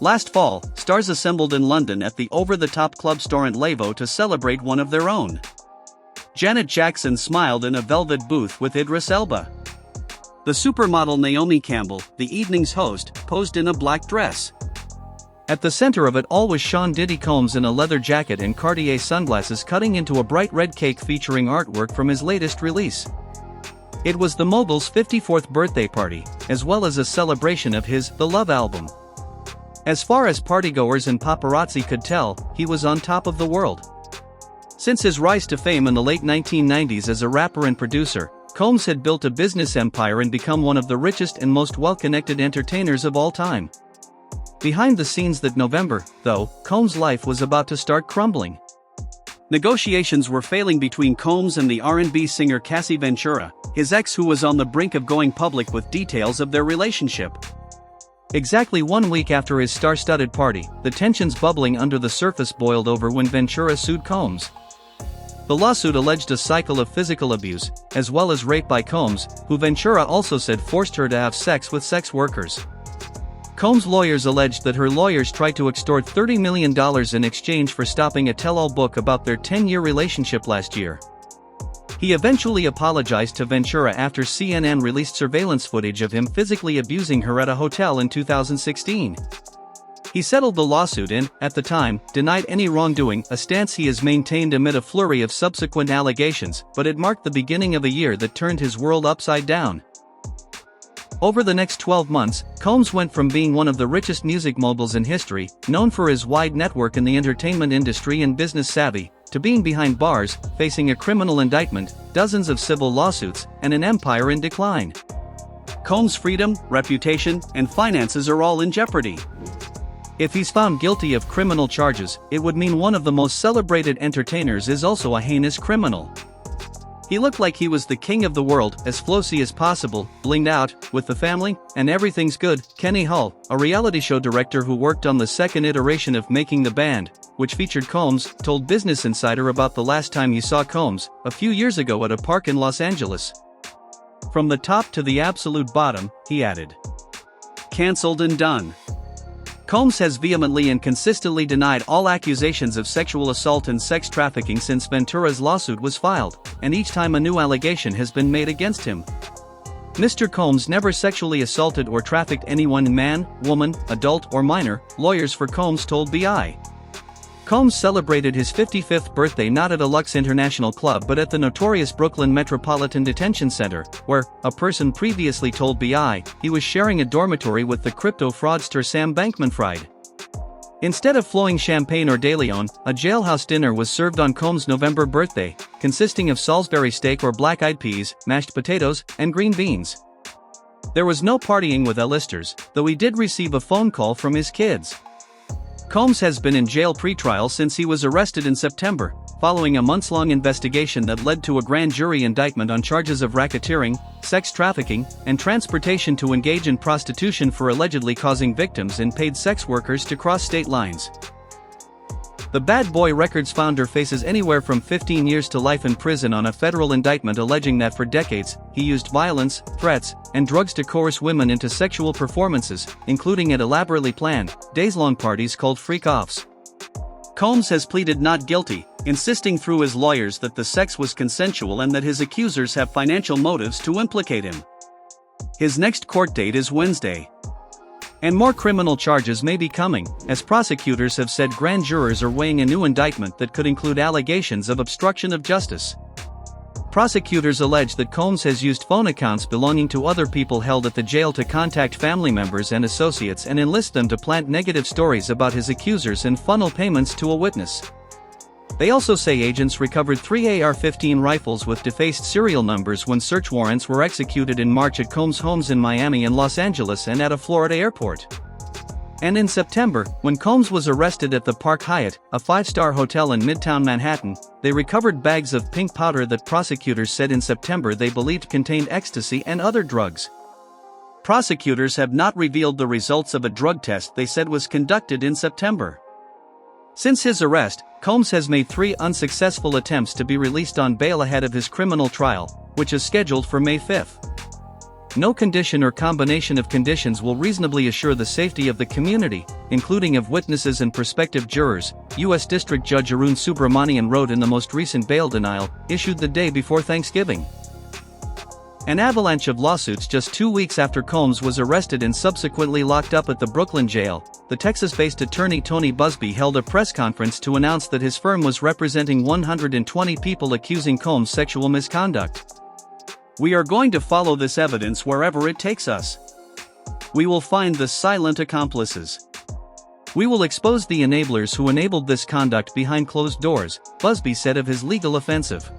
Last fall, stars assembled in London at the over-the-top club Storant Levo to celebrate one of their own. Janet Jackson smiled in a velvet booth with Idris Elba. The supermodel Naomi Campbell, the evening's host, posed in a black dress. At the center of it all was Sean Diddy Combs in a leather jacket and Cartier sunglasses cutting into a bright red cake featuring artwork from his latest release. It was the mogul's 54th birthday party, as well as a celebration of his The Love album. As far as partygoers and paparazzi could tell, he was on top of the world. Since his rise to fame in the late 1990s as a rapper and producer, Combs had built a business empire and become one of the richest and most well-connected entertainers of all time. Behind the scenes that November, though, Combs' life was about to start crumbling. Negotiations were failing between Combs and the R&B singer Cassie Ventura, his ex, who was on the brink of going public with details of their relationship. Exactly 1 week after his star-studded party, the tensions bubbling under the surface boiled over when Ventura sued Combs. The lawsuit alleged a cycle of physical abuse, as well as rape by Combs, who Ventura also said forced her to have sex with sex workers. Combs' lawyers alleged that her lawyers tried to extort $30 million in exchange for stopping a tell-all book about their 10-year relationship last year. He eventually apologized to Ventura after CNN released surveillance footage of him physically abusing her at a hotel in 2016. He settled the lawsuit and, at the time, denied any wrongdoing, a stance he has maintained amid a flurry of subsequent allegations, but it marked the beginning of a year that turned his world upside down. Over the next 12 months, Combs went from being one of the richest music moguls in history, known for his wide network in the entertainment industry and business savvy, to being behind bars, facing a criminal indictment, dozens of civil lawsuits, and an empire in decline. Combs' freedom, reputation, and finances are all in jeopardy. If he's found guilty of criminal charges, it would mean one of the most celebrated entertainers is also a heinous criminal. He looked like he was the king of the world, as flossy as possible, blinged out, with the family, and everything's good. Kenny Hull, a reality show director who worked on the second iteration of Making the Band, which featured Combs, told Business Insider about the last time he saw Combs, a few years ago at a park in Los Angeles. From the top to the absolute bottom, he added. Cancelled and done. Combs has vehemently and consistently denied all accusations of sexual assault and sex trafficking since Ventura's lawsuit was filed, and each time a new allegation has been made against him. Mr. Combs never sexually assaulted or trafficked anyone, man, woman, adult or minor, lawyers for Combs told BI. Combs celebrated his 55th birthday not at a Lux International club but at the notorious Brooklyn Metropolitan Detention Center, where, a person previously told BI, he was sharing a dormitory with the crypto fraudster Sam Bankman-Fried. Instead of flowing champagne or De Leon, a jailhouse dinner was served on Combs' November birthday, consisting of Salisbury steak or black-eyed peas, mashed potatoes, and green beans. There was no partying with A-listers, though he did receive a phone call from his kids. Combs has been in jail pre-trial since he was arrested in September, following a months-long investigation that led to a grand jury indictment on charges of racketeering, sex trafficking, and transportation to engage in prostitution for allegedly causing victims and paid sex workers to cross state lines. The Bad Boy Records founder faces anywhere from 15 years to life in prison on a federal indictment alleging that for decades, he used violence, threats, and drugs to coerce women into sexual performances, including at elaborately planned, days-long parties called freak-offs. Combs has pleaded not guilty, insisting through his lawyers that the sex was consensual and that his accusers have financial motives to implicate him. His next court date is Wednesday. And more criminal charges may be coming, as prosecutors have said grand jurors are weighing a new indictment that could include allegations of obstruction of justice. Prosecutors allege that Combs has used phone accounts belonging to other people held at the jail to contact family members and associates and enlist them to plant negative stories about his accusers and funnel payments to a witness. They also say agents recovered 3 AR-15 rifles with defaced serial numbers when search warrants were executed in March at Combs' homes in Miami and Los Angeles and at a Florida airport. And in September, when Combs was arrested at the Park Hyatt, a 5-star hotel in Midtown Manhattan, they recovered bags of pink powder that prosecutors said in September they believed contained ecstasy and other drugs. Prosecutors have not revealed the results of a drug test they said was conducted in September. Since his arrest, Combs has made 3 unsuccessful attempts to be released on bail ahead of his criminal trial, which is scheduled for May 5. "No condition or combination of conditions will reasonably assure the safety of the community, including of witnesses and prospective jurors," U.S. District Judge Arun Subramanian wrote in the most recent bail denial, issued the day before Thanksgiving. An avalanche of lawsuits just 2 weeks after Combs was arrested and subsequently locked up at the Brooklyn jail. The Texas-based attorney Tony Busby held a press conference to announce that his firm was representing 120 people accusing Combs sexual misconduct. "We are going to follow this evidence wherever it takes us. We will find the silent accomplices. We will expose the enablers who enabled this conduct behind closed doors," Busby said of his legal offensive.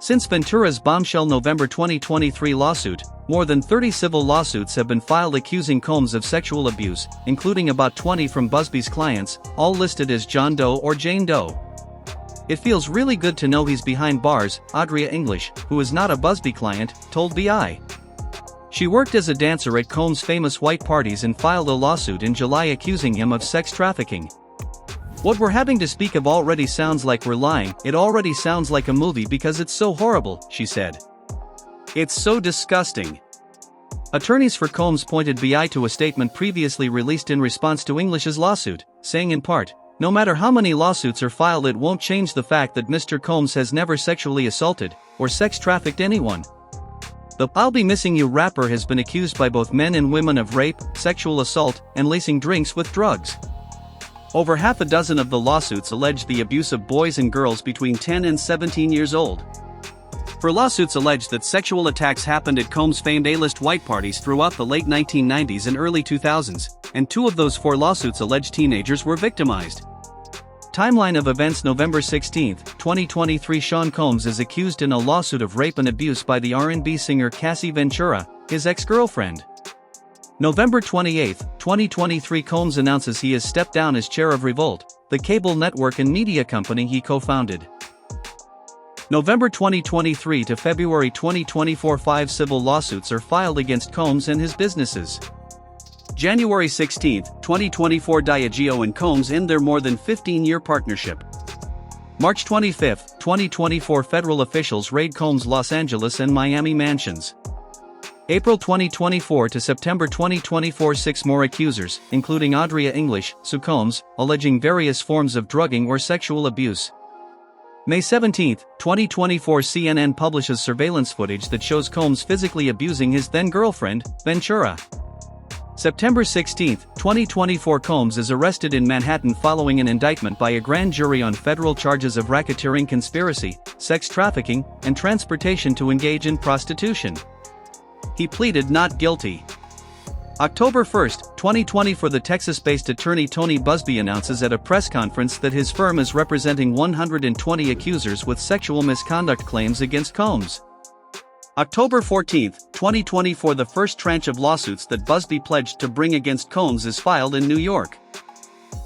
Since Ventura's bombshell November 2023 lawsuit, more than 30 civil lawsuits have been filed accusing Combs of sexual abuse, including about 20 from Busby's clients, all listed as John Doe or Jane Doe. "It feels really good to know he's behind bars," Audria English, who is not a Busby client, told BI. She worked as a dancer at Combs' famous white parties and filed a lawsuit in July accusing him of sex trafficking. "What we're having to speak of already sounds like we're lying, it already sounds like a movie because it's so horrible," she said. "It's so disgusting." Attorneys for Combs pointed BI to a statement previously released in response to English's lawsuit, saying in part, "No matter how many lawsuits are filed, it won't change the fact that Mr. Combs has never sexually assaulted or sex trafficked anyone. The 'I'll Be Missing You' rapper has been accused by both men and women of rape, sexual assault, and lacing drinks with drugs." Over half a dozen of the lawsuits allege the abuse of boys and girls between 10 and 17 years old. For lawsuits allege that sexual attacks happened at Combs' famed A-list white parties throughout the late 1990s and early 2000s, and 2 of those 4 lawsuits allege teenagers were victimized. Timeline of events: November 16, 2023, Sean Combs is accused in a lawsuit of rape and abuse by the R&B singer Cassie Ventura, his ex-girlfriend. November 28, 2023, Combs announces he has stepped down as chair of Revolt, the cable network and media company he co-founded. November 2023 to February 2024, 5 civil lawsuits are filed against Combs and his businesses. January 16, 2024, Diageo and Combs end their more than 15-year partnership. March 25, 2024, federal officials raid Combs' Los Angeles and Miami mansions. April 2024 to September 2024, 6 more accusers, including Audria English, sue Combs, alleging various forms of drugging or sexual abuse. May 17, 2024, CNN publishes surveillance footage that shows Combs physically abusing his then-girlfriend, Ventura. September 16, 2024, Combs is arrested in Manhattan following an indictment by a grand jury on federal charges of racketeering, conspiracy, sex trafficking, and transportation to engage in prostitution. He pleaded not guilty. October 1, 2024, the Texas-based attorney Tony Busby announces at a press conference that his firm is representing 120 accusers with sexual misconduct claims against Combs. October 14, 2024, the first tranche of lawsuits that Busby pledged to bring against Combs is filed in New York.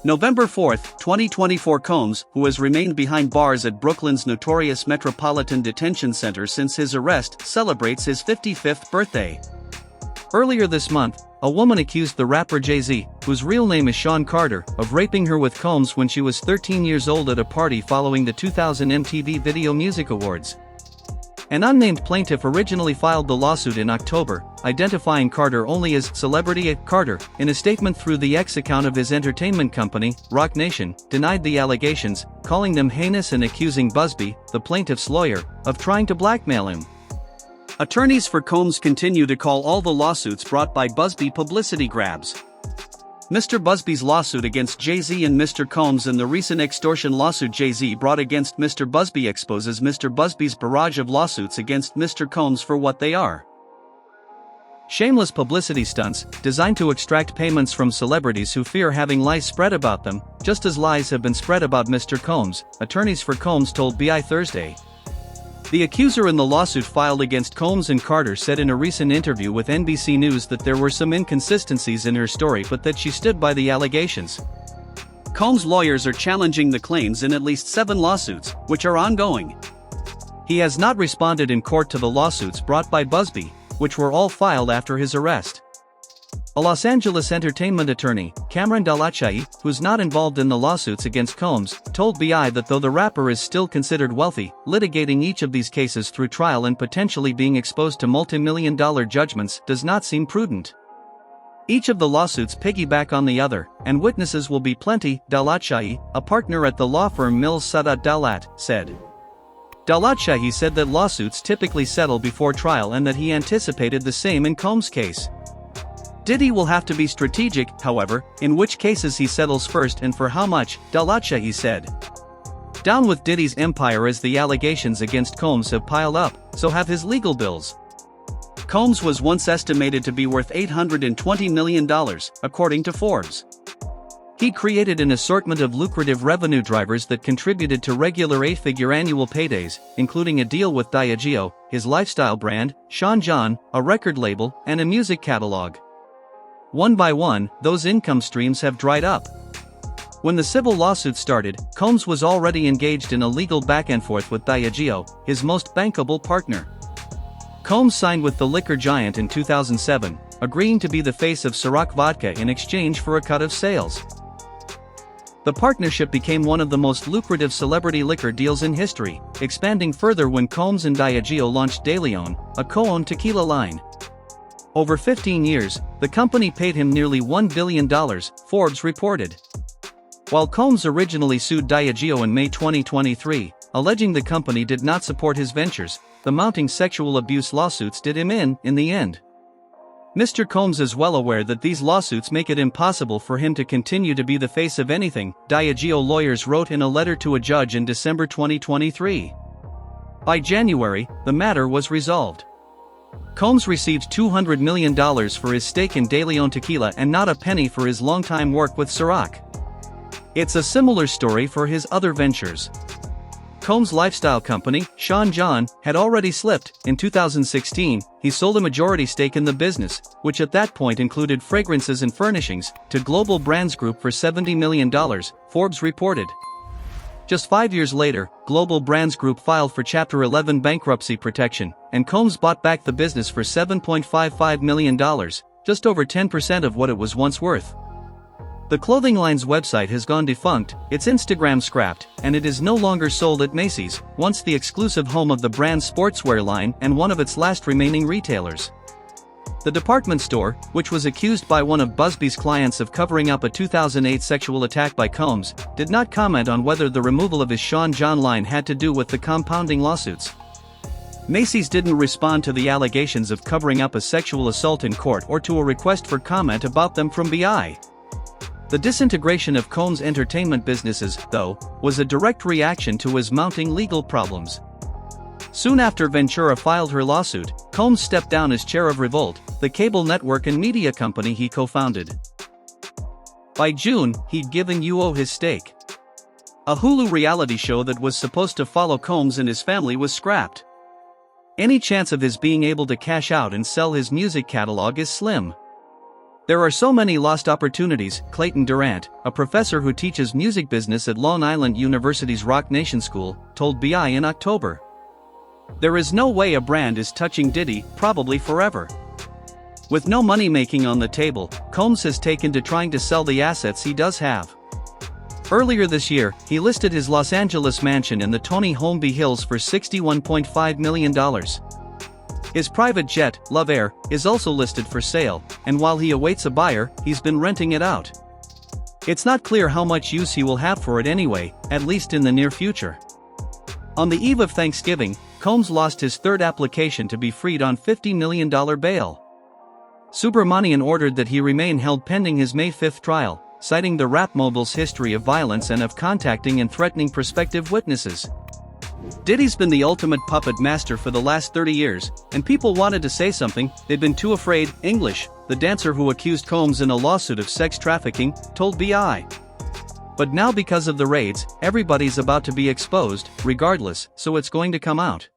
November 4, 2024, Combs, who has remained behind bars at Brooklyn's notorious Metropolitan Detention Center since his arrest, celebrates his 55th birthday. Earlier this month, a woman accused the rapper Jay-Z, whose real name is Sean Carter, of raping her with Combs when she was 13 years old at a party following the 2000 MTV Video Music Awards. An unnamed plaintiff originally filed the lawsuit in October, identifying Carter only as Celebrity Carter. In a statement through the X account of his entertainment company, Roc Nation, denied the allegations, calling them heinous and accusing Busby, the plaintiff's lawyer, of trying to blackmail him. Attorneys for Combs continue to call all the lawsuits brought by Busby publicity grabs. Mr. Busby's lawsuit against Jay-Z and Mr. Combs and the recent extortion lawsuit Jay-Z brought against Mr. Busby exposes Mr. Busby's barrage of lawsuits against Mr. Combs for what they are: shameless publicity stunts, designed to extract payments from celebrities who fear having lies spread about them, just as lies have been spread about Mr. Combs, attorneys for Combs told BI Thursday. The accuser in the lawsuit filed against Combs and Carter said in a recent interview with NBC News that there were some inconsistencies in her story but that she stood by the allegations. Combs' lawyers are challenging the claims in at least 7 lawsuits, which are ongoing. He has not responded in court to the lawsuits brought by Busby, which were all filed after his arrest. A Los Angeles entertainment attorney, Cameron Dalachai, who's not involved in the lawsuits against Combs, told BI that though the rapper is still considered wealthy, litigating each of these cases through trial and potentially being exposed to multi-million-dollar judgments does not seem prudent. Each of the lawsuits piggyback on the other, and witnesses will be plenty, Dalachai, a partner at the law firm Mills Sadat Dalat, said. Dalachai said that lawsuits typically settle before trial and that he anticipated the same in Combs' case. Diddy will have to be strategic, however, in which cases he settles first and for how much, Dalachai said. Down with Diddy's empire as the allegations against Combs have piled up, so have his legal bills. Combs was once estimated to be worth $820 million, according to Forbes. He created an assortment of lucrative revenue drivers that contributed to regular eight-figure annual paydays, including a deal with Diageo, his lifestyle brand, Sean John, a record label, and a music catalog. One by one, those income streams have dried up. When the civil lawsuit started, Combs was already engaged in a legal back-and-forth with Diageo, his most bankable partner. Combs signed with the liquor giant in 2007, agreeing to be the face of Ciroc vodka in exchange for a cut of sales. The partnership became one of the most lucrative celebrity liquor deals in history, expanding further when Combs and Diageo launched DeLeon, a co-owned tequila line. Over 15 years, the company paid him nearly $1 billion, Forbes reported. While Combs originally sued Diageo in May 2023, alleging the company did not support his ventures, the mounting sexual abuse lawsuits did him in the end. Mr. Combs is well aware that these lawsuits make it impossible for him to continue to be the face of anything, Diageo lawyers wrote in a letter to a judge in December 2023. By January, the matter was resolved. Combs received $200 million for his stake in DeLeon Tequila and not a penny for his longtime work with Ciroc. It's a similar story for his other ventures. Combs' lifestyle company, Sean John, had already slipped. In 2016, he sold a majority stake in the business, which at that point included fragrances and furnishings, to Global Brands Group for $70 million, Forbes reported. Just 5 years later, Global Brands Group filed for Chapter 11 bankruptcy protection, and Combs bought back the business for $7.55 million, just over 10% of what it was once worth. The clothing line's website has gone defunct, its Instagram scrapped, and it is no longer sold at Macy's, once the exclusive home of the brand's sportswear line and one of its last remaining retailers. The department store, which was accused by one of Busby's clients of covering up a 2008 sexual attack by Combs, did not comment on whether the removal of his Sean John line had to do with the compounding lawsuits. Macy's didn't respond to the allegations of covering up a sexual assault in court or to a request for comment about them from BI. The disintegration of Combs' entertainment businesses, though, was a direct reaction to his mounting legal problems. Soon after Ventura filed her lawsuit, Combs stepped down as chair of Revolt, the cable network and media company he co-founded. By June, he'd given UO his stake. A Hulu reality show that was supposed to follow Combs and his family was scrapped. Any chance of his being able to cash out and sell his music catalog is slim. There are so many lost opportunities, Clayton Durant, a professor who teaches music business at Long Island University's Roc Nation School, told BI in October. There is no way a brand is touching Diddy, probably forever. With no money making on the table, Combs has taken to trying to sell the assets he does have. Earlier this year, he listed his Los Angeles mansion in the Tony Holmby Hills for $61.5 million. His private jet, Love Air, is also listed for sale, and while he awaits a buyer, he's been renting it out. It's not clear how much use he will have for it anyway, at least in the near future. On the eve of Thanksgiving, Combs lost his third application to be freed on $50 million bail. Subramanian ordered that he remain held pending his May 5 trial, citing the rap mogul's history of violence and of contacting and threatening prospective witnesses. Diddy's been the ultimate puppet master for the last 30 years, and people wanted to say something, they'd been too afraid. English, the dancer who accused Combs in a lawsuit of sex trafficking, told BI. But now because of the raids, everybody's about to be exposed, regardless, so it's going to come out.